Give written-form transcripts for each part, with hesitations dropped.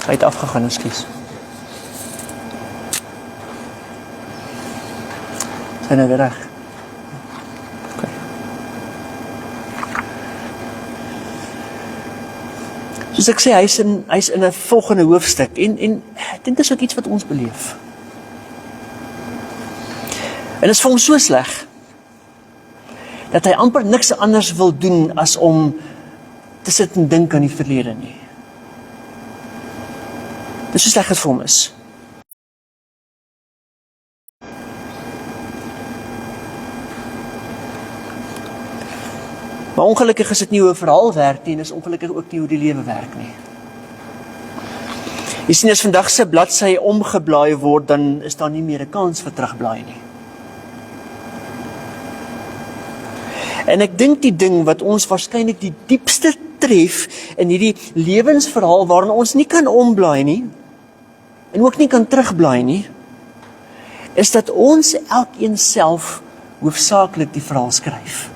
Hy het afgegaan, ekskuus. Is hy nou weer reg? Okay. Soos ek sê, hy is in 'n volgende hoofstuk en ek dink dis ook iets wat ons beleef. En dit is vir hom so sleg dat hy amper niks anders wil doen as om te sit en dink aan die verlede nie. Dit is so sleg het vir hom is. Maar ongelukkig is dit nie hoe 'n verhaal werk nie, en is ongelukkig ook nie hoe die lewe werk nie. Jy sien, as vandag se bladsy omgeblaai word, dan is daar nie meer 'n kans vir terugblaai nie. En ek dink die ding wat ons waarskynlik die diepste tref in hierdie lewensverhaal waarin ons nie kan omblaai nie, en ook nie kan terugblaai nie, is dat ons elkeen self hoofsaaklik die verhaal skryf.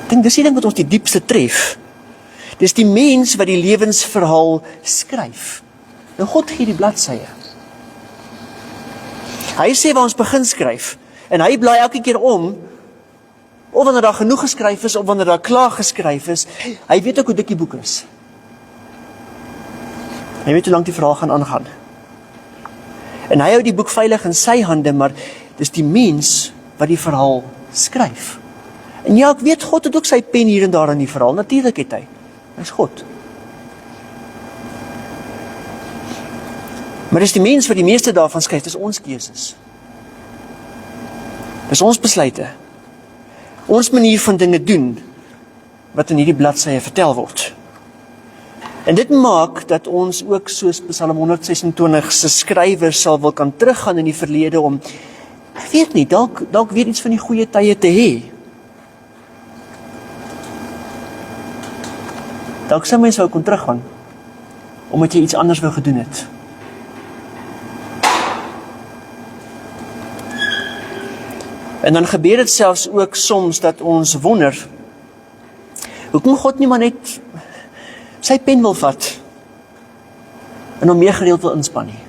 Ek dink dis die ding wat ons die diepste tref. Dis die mens wat die lewensverhaal skryf. Nou God gee die bladsye. Hy sê waar ons begin skryf. En hy blaai elke keer om, of wanneer daar genoeg geskryf is, of wanneer daar klaar geskryf is. Hy weet ook hoe dik die boek is. Hy weet hoe lank die verhaal gaan aangaan. En hy hou die boek veilig in sy hande, maar dis die mens wat die verhaal skryf. En ja, ek weet, God het ook sy pen hier en daar in die verhaal. Natuurlik het hy. Hy is God. Maar dis die mens wat die meeste daarvan skryf, dis ons keuses. Dis ons besluite. Ons manier van dinge doen, wat in hierdie bladsye vertel word. En dit maak dat ons ook soos Psalm 126 se skrywer sal wil kan teruggaan in die verlede om, ek weet nie, dalk weer iets van die goeie tye te hê. Dalk sou mens kon teruggaan, omdat jy iets anders wou gedoen het. En dan gebeur dit selfs ook soms dat ons wonder, hoekom God nie maar net sy pen wil vat, en hom meer gereeld wil inspan nie.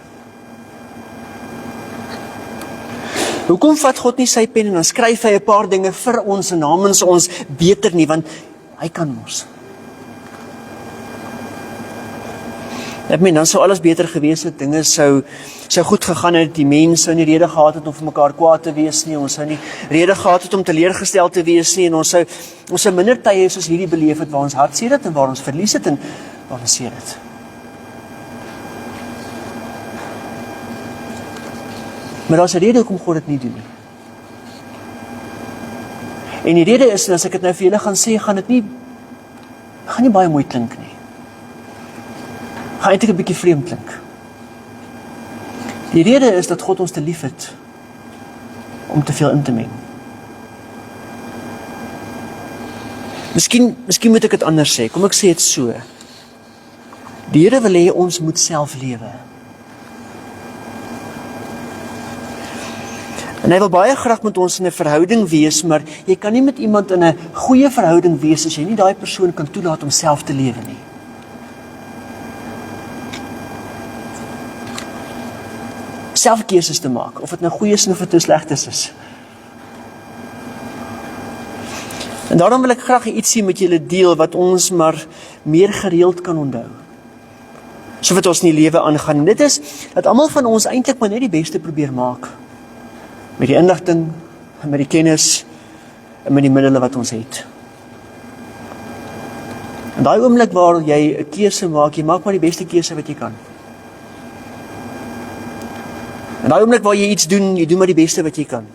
Hoekom vat God nie sy pen en dan skryf hy 'n paar dinge vir ons en namens ons beter nie, want hy kan mos. Ek meen, dan sou alles beter gewees het, dinge sou goed gegaan het, die mense sou nie rede gehad het om vir mekaar kwaad te wees nie, ons sou nie rede gehad het om teleurgestel te wees nie, en ons sou minder tye soos hierdie beleef het, waar ons hartseer het, en waar ons verlies het, en waar ons seer het. Maar daar is 'n rede hoekom God dit nie doen nie. En die rede is, en as ek dit nou vir julle gaan sê, gaan nie baie mooi klink nie. Gaan eintlik 'n bietjie vreemd klink. Die rede is dat God ons te lief het om te veel in te meng. Miskien moet ek dit anders sê. Kom ek sê dit so. Die Here wil hê ons moet self lewe. En hy wil baie graag met ons in 'n verhouding wees, maar jy kan nie met iemand in 'n goeie verhouding wees as jy nie daai persoon kan toelaat om self te lewe nie. Self keuses te maak, of dit nou goeie is of dit nou slegtes is. En daarom wil ek graag ietsie met julle deel wat ons maar meer gereeld kan onthou. So wat ons in die lewe aangaan. Dit is dat almal van ons eintlik maar net die beste probeer maak. Met die inligting, met die kennis en met die middele wat ons het. En daai oomblik waar jy 'n keuse maak, jy maak maar die beste keuse wat jy kan. En daai oomblik waar jy iets doen, jy doen maar die beste wat jy kan.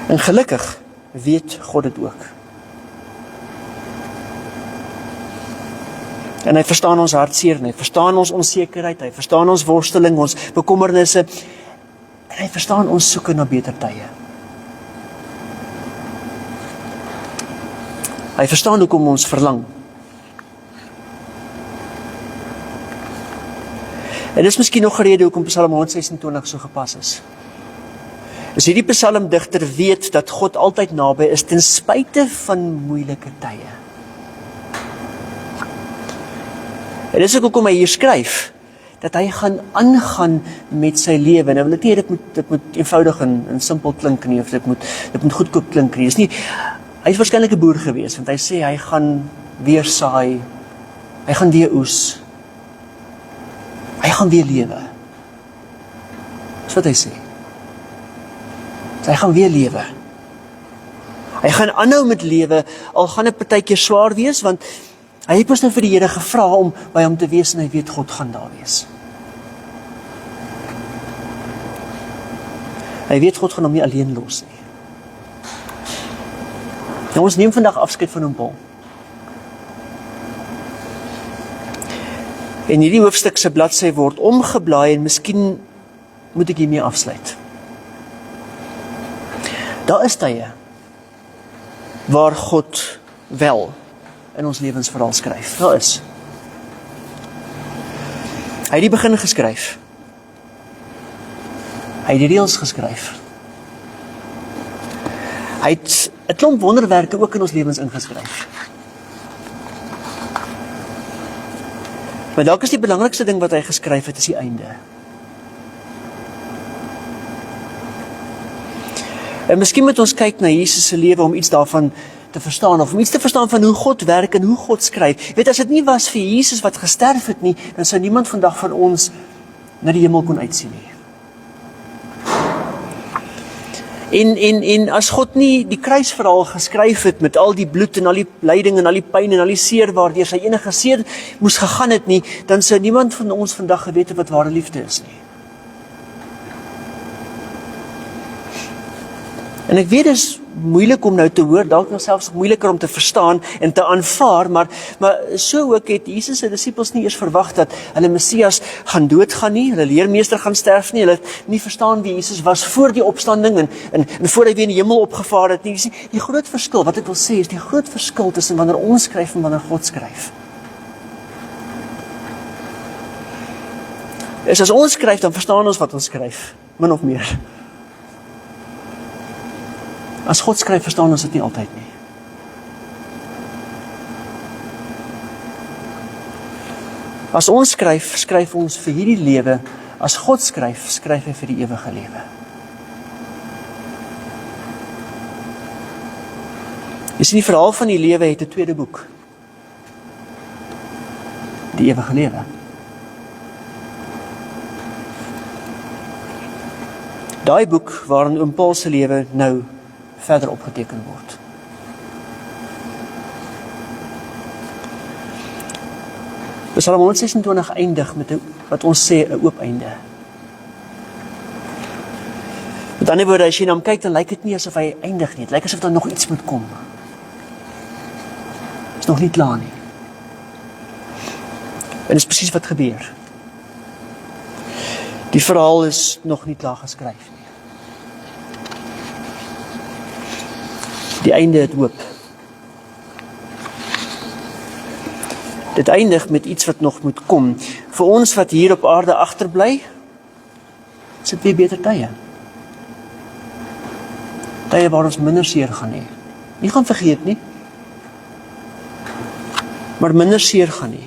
En gelukkig weet God dit ook. En hy verstaan ons hartseer, hy verstaan ons onsekerheid, hy verstaan ons worsteling, ons bekommernisse, en hy verstaan ons soeke na beter tye. Hy verstaan hoekom ons verlang. En dis miskien nog 'n rede hoekom Psalm 126 so gepas is. As hierdie psalmdigter weet dat God altyd naby is, ten spyte van moeilike tye. En dis ook hoekom hy hier skryf, dat hy gaan aangaan met sy lewe. Nou wil ek nie dit moet eenvoudig en simpel klink nie, of dit moet goedkoop klink nie. Hy is waarskynlik 'n boer gewees, want hy sê hy gaan weer saai, hy gaan weer oes, hy gaan weer lewe. Dis wat hy sê. So hy gaan weer lewe. Hy gaan aanhou met lewe, al gaan dit partykeer swaar wees, want hy het mos nou vir die Here gevra om by hom te wees, en hy weet God gaan daar wees. Hy weet God gaan hom nie alleen los nie. Nou, ons neem vandag afskeid van hom, Paul. En hierdie hoofstuk se bladsy word omgeblaai, en miskien moet ek hiermee afsluit. Daar is tye waar God wel in ons lewensverhaal skryf. Daar is. Hy het die begin geskryf. Hy het die reëls geskryf. Hy het 'n klomp wonderwerke ook in ons lewens ingeskryf. Maar dalk is die belangrikste ding wat hy geskryf het, is die einde. En miskien moet ons kyk na Jesus se lewe om iets daarvan te verstaan, of om iets te verstaan van hoe God werk en hoe God skryf. Weet, as dit nie was vir Jesus wat gesterf het nie, dan sou niemand vandag van ons na die hemel kon uitsien nie. En as God nie die kruisverhaal geskryf het met al die bloed en al die lyding en al die pyn en al die seer waardeur sy enige seer moes gegaan het nie, dan sou niemand van ons vandag geweet het wat ware liefde is nie. En ek weet dit is moeilik om nou te hoor, dalk nog selfs moeiliker om te verstaan en te aanvaar, maar so ook het Jesus se disippels nie eers verwag dat hulle Messias gaan doodgaan nie, hulle leermeester gaan sterf nie, hulle het nie verstaan wie Jesus was voor die opstanding en voor hy weer in die hemel opgevaar het nie. Jy sien, die groot verskil, wat ek wil sê, is die groot verskil tussen wanneer ons skryf en wanneer God skryf. As ons skryf, dan verstaan ons wat ons skryf, min of meer. As God skryf, verstaan ons dit nie altyd nie. As ons skryf, skryf ons vir hierdie lewe. As God skryf, skryf hy vir die ewige lewe. Jy sien, die verhaal van die lewe het 'n tweede boek. Die ewige lewe. Daai boek waarin oom Paul se lewe nou verder opgeteken word. Psalm 126 eindig met wat ons sê 'n oop einde. Met ander woorde, as jy na hom kyk, dan lyk dit nie asof hy eindig nie. Dit lyk asof daar nog iets moet kom. Dit is nog nie klaar nie. En dit is presies wat gebeur. Die verhaal is nog nie klaar geskryf nie. Die einde het hoop. Dit eindig met iets wat nog moet kom. Vir ons wat hier op aarde agterbly, is dit weer beter tye. Tye waar ons minder seer gaan hê. Nie gaan vergeet nie, maar minder seer gaan hê.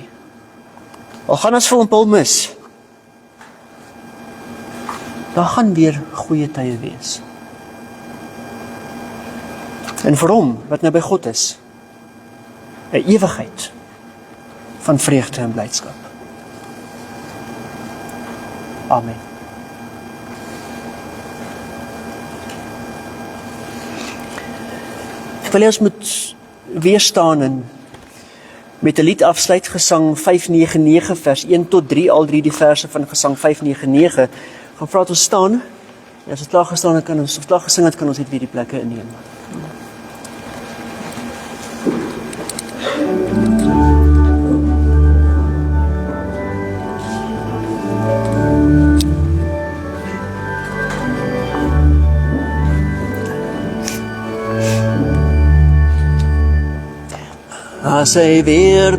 Al gaan ons vir hom Paul mis, daar gaan weer goeie tye wees. En vir hom, wat nou by God is, 'n ewigheid van vreugde en blydskap. Amen. Ek wil ons moet weer staan en met 'n lied afsluit, Gesang 599 vers 1 tot 3, al drie die verse van Gesang 599. Gaan vra dat ons staan. En as dit klaar gestaan het, kan ons, of klaar gesing het, kan ons net weer die plekke inneem. As hy weer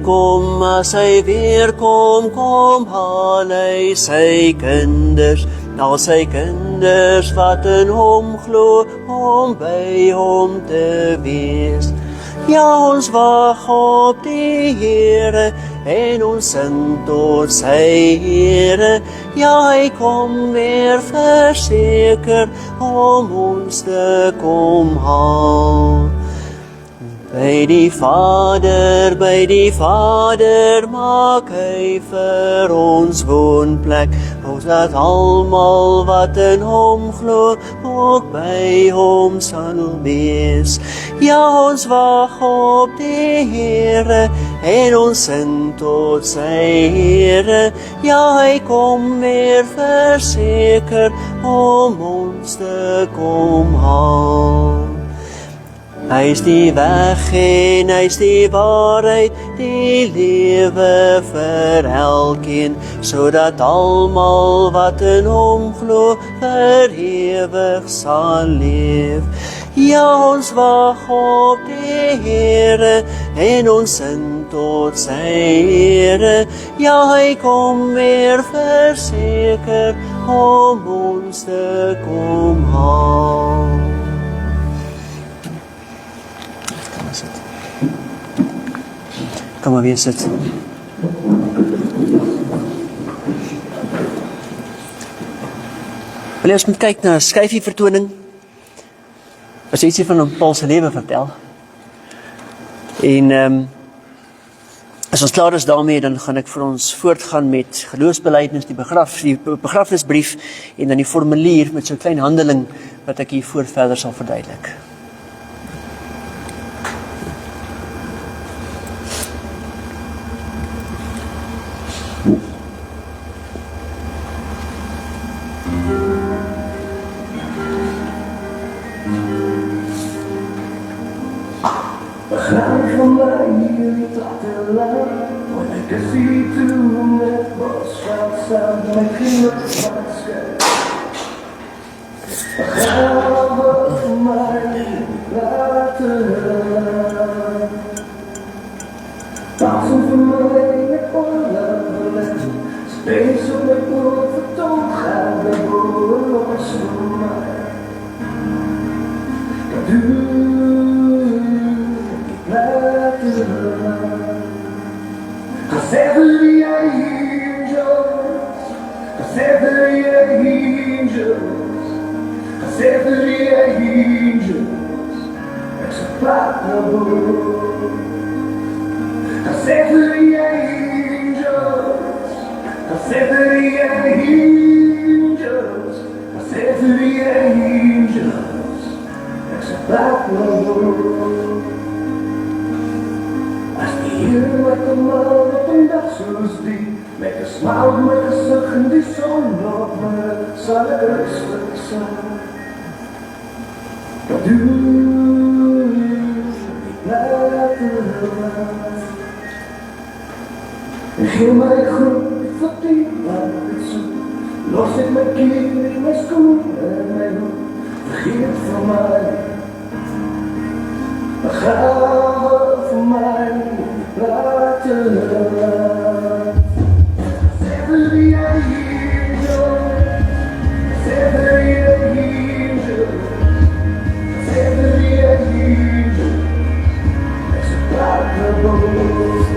kom, kom haal hy sy kinders al sy kinders wat in hom glo, om by hom te wees. Ja, ons wag op die Here, en ons sing tot sy Here. Ja, hy kom weer verseker, om ons te kom haal. By die Vader maak hy vir ons woonplek, ons dat almal wat in hom glo, ook by hom sal wees. Ja, ons wag op die Here, en ons sing tot sy Here. Ja, hy kom weer verseker, om ons te kom haal. Hy is die weg en hy is die waarheid, die lewe vir elkeen, sodat almal wat in hom glo, vir ewig sal leef. Ja, ons wag op die Here, en ons sing tot sy Here. Ja, hy kom weer verseker, om ons te kom haal. Kom maar weer sit. Wil ons moet kyk na 'n skyfie vertoning. As ietsie van Paul se lewe vertel. En as ons klaar is daarmee, dan gaan ek vir ons voortgaan met geloofsbelijdenis, die begrafnisbrief en dan die formulier met so 'n klein handeling wat ek hiervoor verder sal verduidelik. Geef my groep vir die wat ek soek. Los ek my kind, my skoen en my hoek. Vergeet vir my. Begrawe vir my. Laat te laat. Sê vir die angel. Sê vir die angel. Sê vir die angel. Ek sê praat na boos.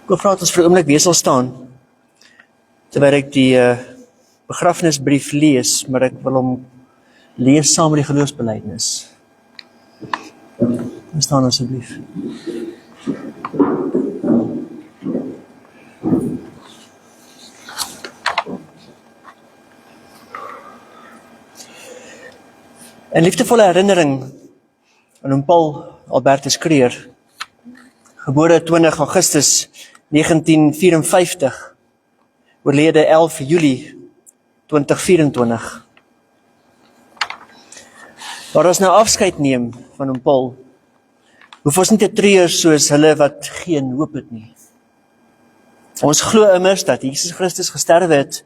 Ek wil vra dat ons vir 'n oomblik weer sal staan, terwyl ek die begrafnisbrief lees, maar ek wil hom lees saam met die geloofsbelijdenis. Staan asseblief. In liefdevolle herinnering aan oom Paul Albertus Creer, gebore 20 Augustus 1954, oorlede 11 Julie 2024. Waar ons nou afskeid neem van oom Paul, hoef ons nie te treur soos hulle wat geen hoop het nie. Ons glo immers dat Jesus Christus gesterwe het,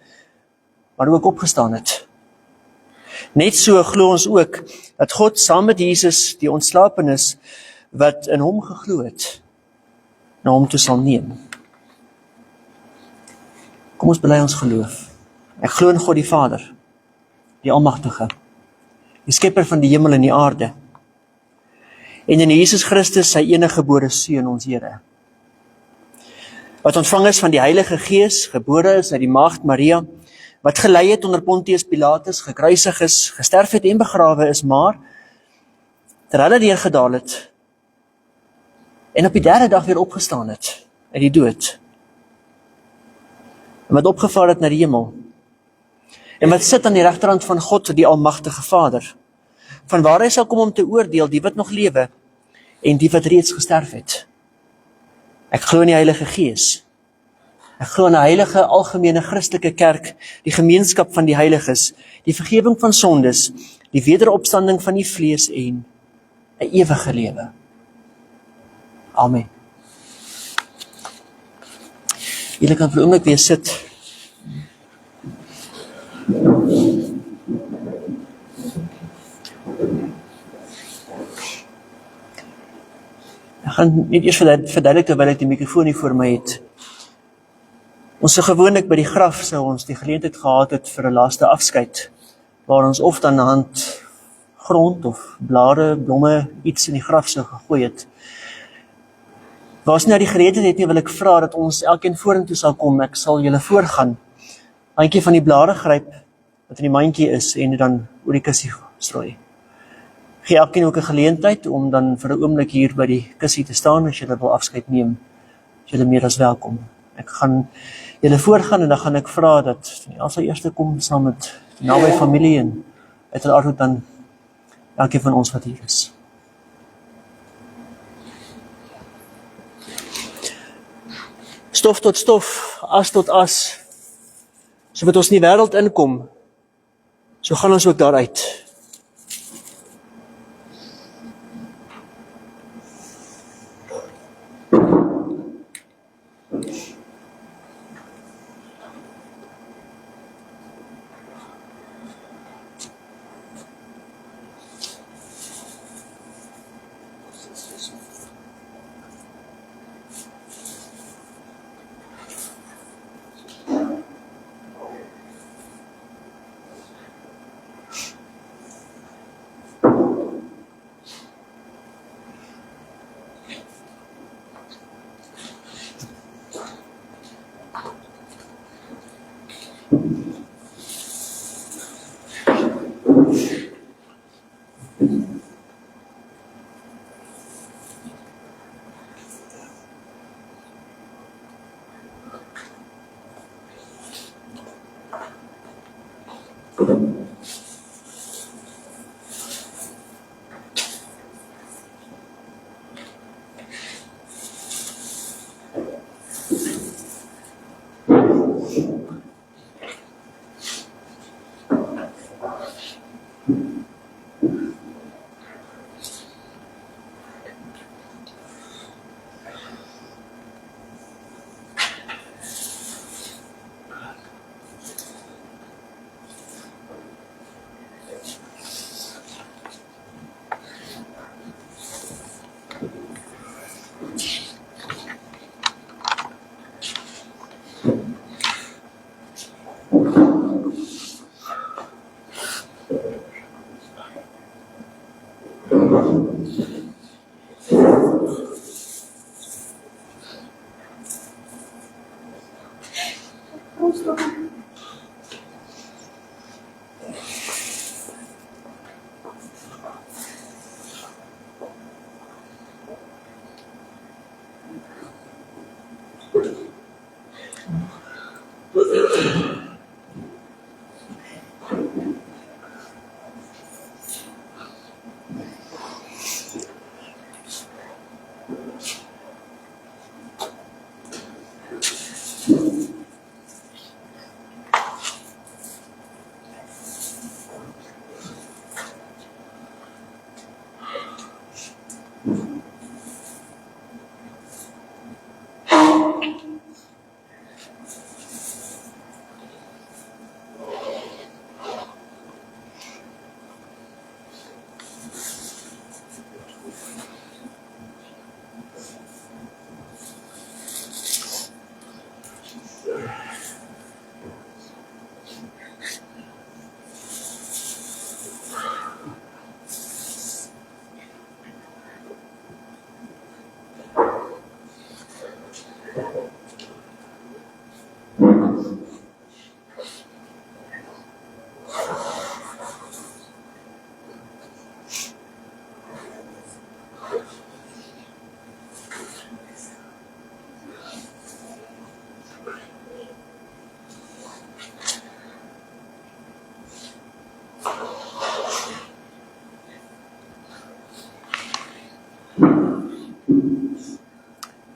maar ook opgestaan het. Net so glo ons ook dat God saam met Jesus die ontslapenis wat in hom geglo het, na hom toe sal neem. Kom ons bely ons geloof. Ek glo in God die Vader, die Almagtige, die skepper van die hemel en die aarde, en in Jesus Christus sy enige gebore Seun, ons Here, wat ontvang is van die Heilige Gees, gebore is uit die maagd Maria, wat gelei het onder Pontius Pilatus, gekruisig is, gesterf het en begrawe is, maar terwyl hy neergedaal het, en op die 3de dag weer opgestaan het, uit die dood, en wat opgevaar het na die hemel, en wat sit aan die regterhand van God, die Almagtige Vader, van waar hy sal kom om te oordeel, die wat nog lewe, en die wat reeds gesterf het. Ek glo in die Heilige Gees. Ek glo in 'n heilige, algemene Christelike kerk, die gemeenskap van die heiliges, die vergewing van sondes, die wederopstanding van die vlees en 'n ewige lewe. Amen. Julle kan vir 'n oomblik weer sit. Ek gaan net eers verduidelik terwyl ek die mikrofoon hier voor my het. Ons sou gewoonlik by die graf sou ons die geleentheid gehad het vir 'n laaste afskeid, waar ons of dan 'n hand grond of blare, blomme, iets in die graf sou gegooi het. Waar ons nou die geleentheid het nie, wil ek vra dat ons elkeen vorentoe sal kom. Ek sal julle voorgaan, handjie van die blare gryp wat in die mandjie is en dit dan oor die kussie strooi. Gee elkeen ook 'n geleentheid om dan vir 'n oomblik hier by die kussie te staan as julle wil afskeid neem. As julle meer as welkom. Ek gaan julle voorgaan en dan gaan ek vra dat as hy eers kom saam met die naby familie en uiteraard dan elkeen van ons wat hier is. Stof tot stof, as tot as. So wat ons in die wêreld inkom, so gaan ons ook daaruit.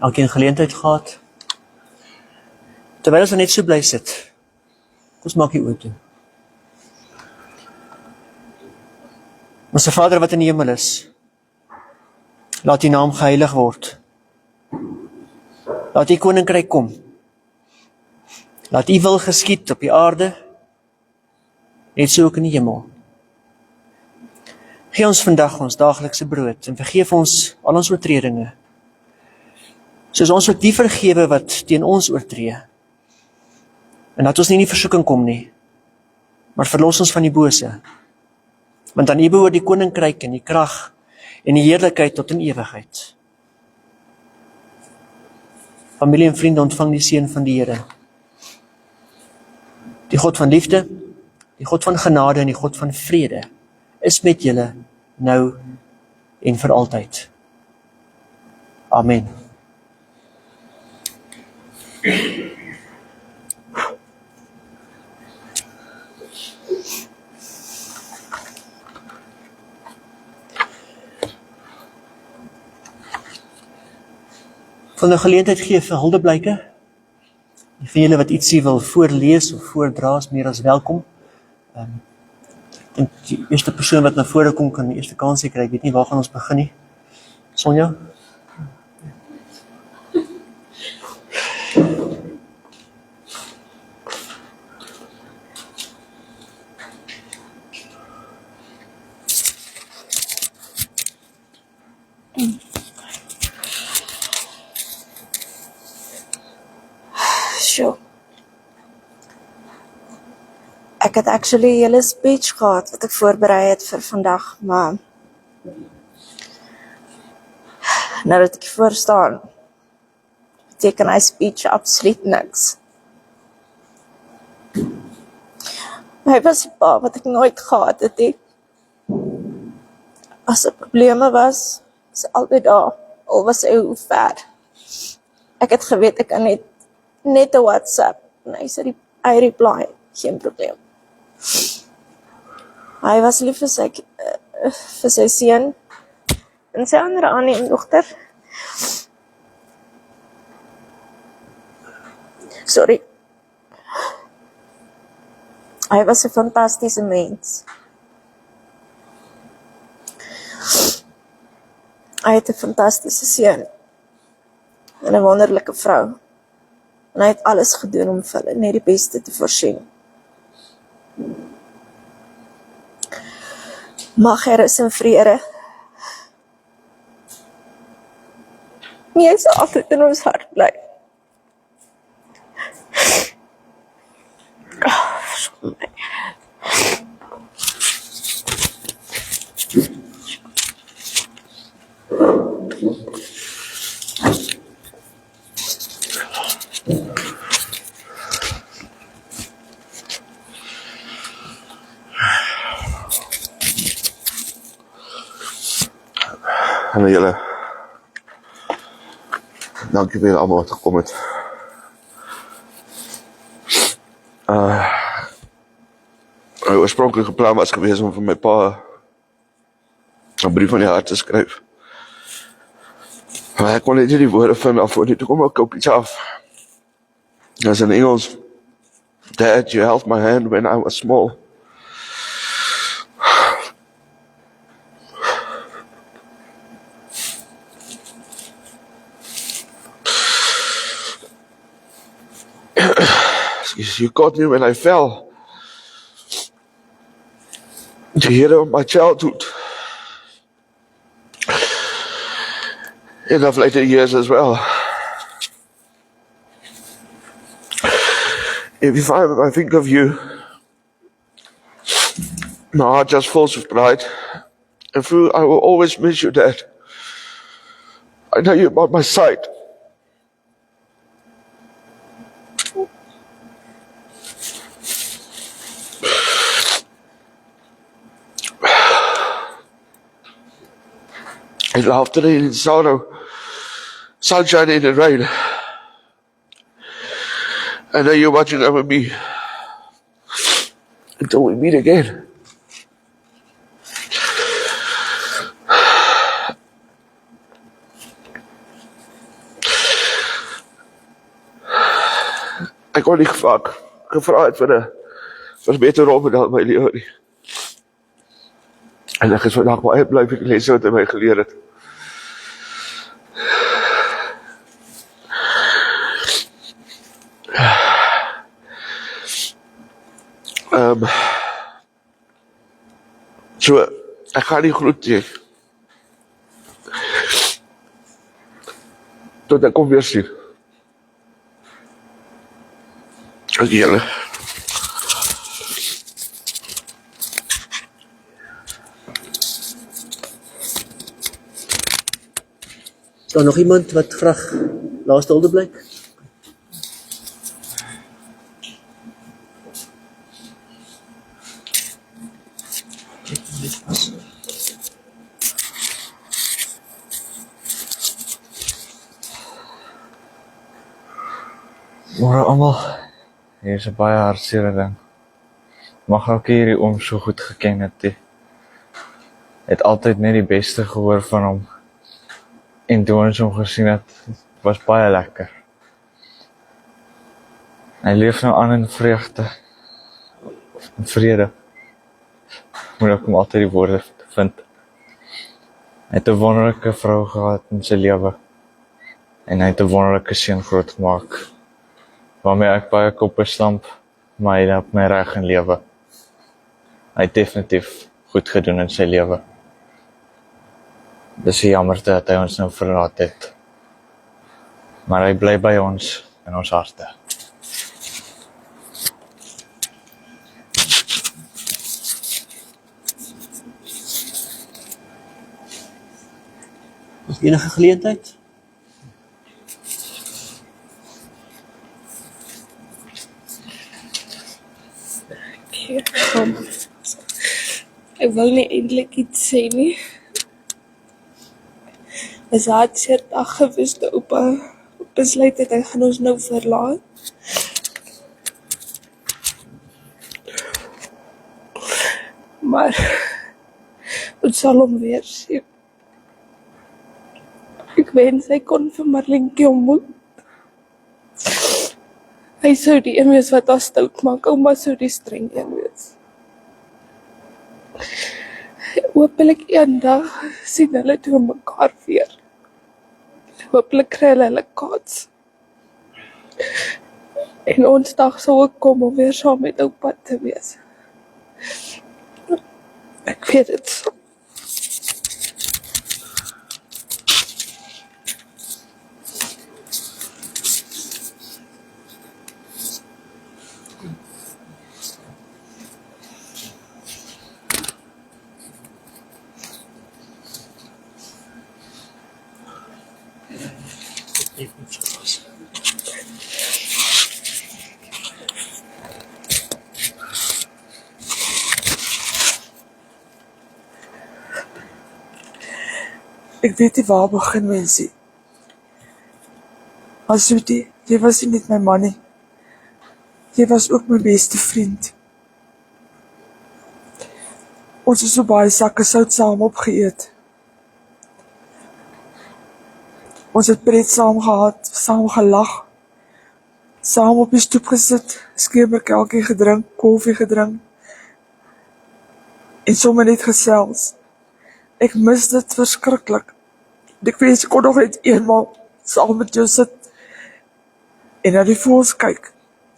Elkeen geleentheid gehad. Terwyl ons net so bly sit, kom ons maak die oë toe. Ons Vader wat in die hemel is, laat die naam geheilig word. Laat die koninkryk kom. Laat die wil geskied op die aarde, net so ook in die hemel. Gee ons vandag ons daaglikse brood en vergeef ons al ons oortredinge, soos ons ook die vergewe wat teen ons oortree. En dat ons nie in die versoeking kom nie, maar verlos ons van die bose. Want aan U behoort die koninkryk en die krag en die heerlikheid tot in ewigheid. Familie en vriende, ontvang die seën van die Here. Die God van liefde, die God van genade en die God van vrede is met julle nou en vir altyd. Amen. Van 'n geleentheid gee vir huldeblyke. Die van julle wat ietsie wil voorlees of voordra is meer as welkom. Ek dink die eerste persoon wat na vore kom kan die eerste kans kry. Ek weet nie waar gaan ons begin nie. Sonja? Sure. Ek het actually 'n hele speech gehad wat ek voorberei het vir vandag, maar nou dat ek voor staan, beteken hy speech absoluut niks. Hy was 'n pa wat ek nooit gehad het nie. As er probleme was hy altyd daar, al was hy hoe ver. Ek het geweet ek kan net 'n WhatsApp en hy reply, geen probleem. Hy was lief vir sy seun en sy ander aanneemdogter. Sorry. Hy was 'n fantastiese mens. Hy het 'n fantastiese seun en 'n wonderlike vrou. En hy het alles gedoen om vir hulle net die beste te voorsien. Mag hy rus in vrede. Jy sal altyd in ons hart bly. Hallo julle. Dankie vir almal wat gekom het. My oorspronklike plan was gewees om vir my pa 'n brief van die hart te skryf. Maar ek kon net nie die woorde vind daarvoor nie. Toe kom ook iets af. As in Engels, Dad, you held my hand when I was small. You got me when I fell. The hero of my childhood. And of later years as well. Every time I think of you, my heart just fills with pride. And through, I will always miss you, Dad. I know you're by my side. In laughter and in sorrow, sunshine and in rain. I know you're watching over me until we meet again. Ek kon nie gevra het vir 'n beter rolmodel in my lewe nie. En ek is vandag baie bly vir die lesse wat hy my geleer het. So, ek gaan nie groet nie. Tot ek kom weer sien. Dankie julle. Is daar nog iemand wat graag laaste hulde blyk? Môre almal, hier is 'n baie hartseer ding. Mag ook hierdie oom so goed geken het. Het altyd net die beste gehoor van hom. En toe ons hom gesien het, was baie lekker. Hy leef nou aan in vreugde en vrede. Moet ek hom altyd die woorde vind. Hy het 'n wonderlike vrou gehad in sy lewe. En hy het 'n wonderlike seun grootgemaak. Waarmee ek baie koppe stamp, maar hy het my reg in lewe. Hy het definitief goed gedoen in sy lewe. Dis jammer dat hy ons nou verlaat het. Maar hy bly by ons in ons harte. Nog enige geleentheid? Ek wil nie eintlik iets sê nie. Is hartseer dag gewees toe oupa besluit het hy gaan ons nou verlaat. maar ons sal hom weer sien. Ek wens hy kon vir Marlientjie ontmoet. Hy sou die een wees wat haar stout maak, ouma sou die streng een wees. Hoopelik eendag sien hulle toe mekaar weer. Hoopelik kry hulle kans. En ons dag sal ook kom om weer saam met oupa te wees. Ek weet dit so. Ek weet nie waar begin mensie. As jy was nie net my man nie. Jy was ook my beste vriend. Ons het so baie sakke sout saam opgeëet. Ons het pret saam gehad, saam gelag. Saam op die stoep gesit, skemerkelkie gedrink, koffie gedrink. En sommer net gesels. Ek mis dit verskriklik. Ek wens ek kon nog net eenmaal saam met jou sit en na die voëls kyk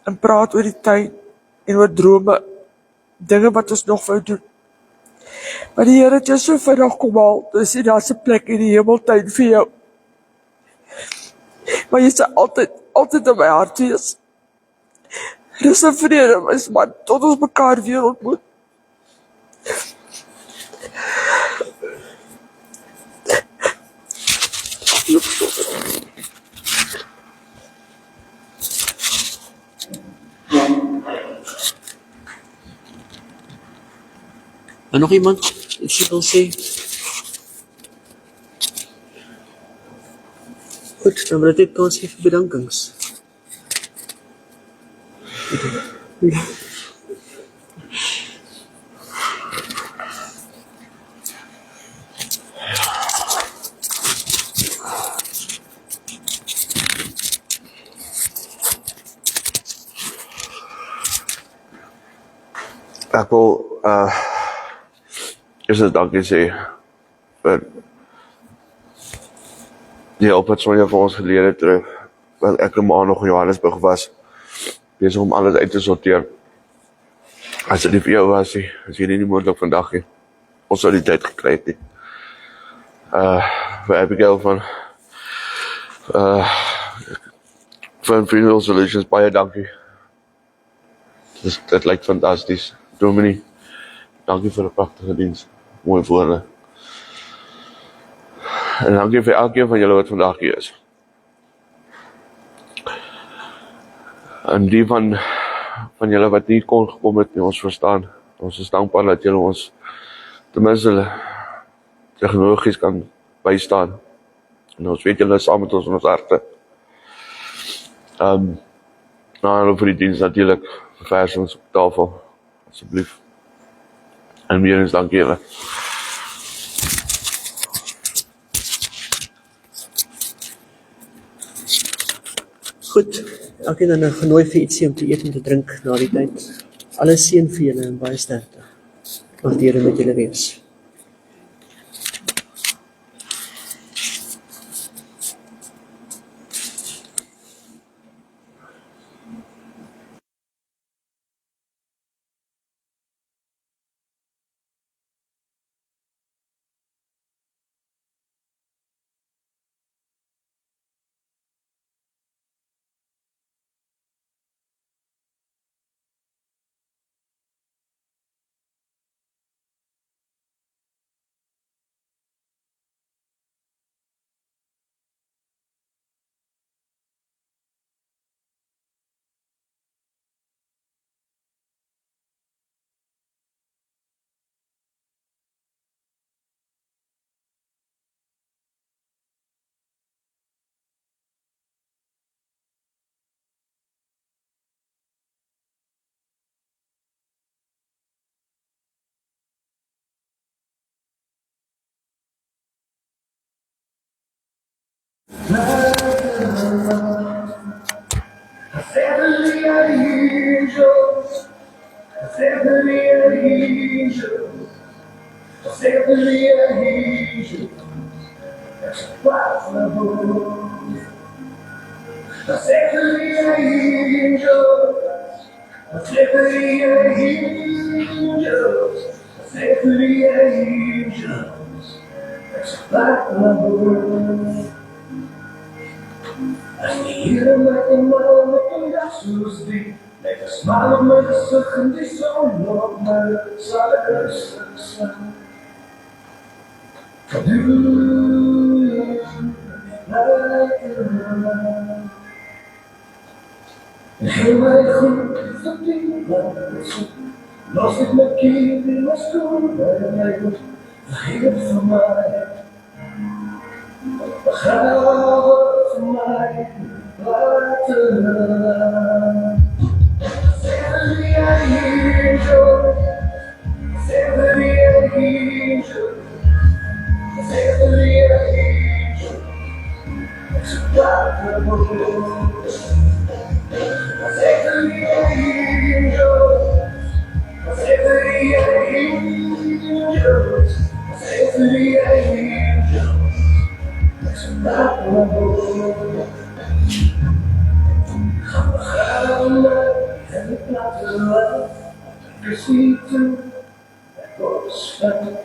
en praat oor die tuin en oor drome, dinge wat ons nog wou doen. Maar die Here het jou so vinnig kom haal, dus daar's 'n plek in die hemeltuin vir jou. Maar jy sal altyd in my hart wees. Rus en vrede, my man, tot ons mekaar weer ontmoet. En nog iemand iets wil sê? Goed, dan wil ek dit kans gee vir bedankings. Ek wil eers dankie sê vir die hulp wat Sonja vir ons geleer het terug, wat ek en ma nog in Johannesburg was, besig om alles uit te sorteer. As dit nie vir jou was nie, as jy nie moontlik vandag nie, ons sou die tyd gekry het nie. Vir Abigail van Funeral Solutions, baie dankie. Dit lyk fantasties. Dominee, dankie vir 'n pragtige diens. Mooi woorde. En dankie vir elkeen van julle wat vandag hier is. En die van julle wat nie kon gekom het nie, ons verstaan. Ons is dankbaar dat julle ons ten minste tegnologies kan bystaan. En ons weet julle is saam met ons in ons harte. Nou vir die diens natuurlik, verversings op tafel, asseblief. En weer eens dankie julle. Goed, elkeen dan genooi vir ietsie om te eet en te drink na die tyd. Alle seën vir julle en baie sterkte. Mag die Here met julle wees. Heavenly angels, heavenly angels, heavenly angels, that's possible. Heavenly angels, heavenly angels, heavenly angels, that's possible. As die Here met een man op een dag zoals die, met een smile op mijn gezicht en die zon op mij, zal ik rustig slaan. Wat doe je buiten? En heel mijn goed verdient wat ik zoek. Los ik mijn kind in mijn stoel en mij goed, vergeet van mij. Begraven van mij buiten. Heavenly angels, heavenly angels, heavenly angels, it's possible. Heavenly angels, heavenly angels, heavenly angels, it's possible. En ik laat de love, precies toe, het wordt spannend.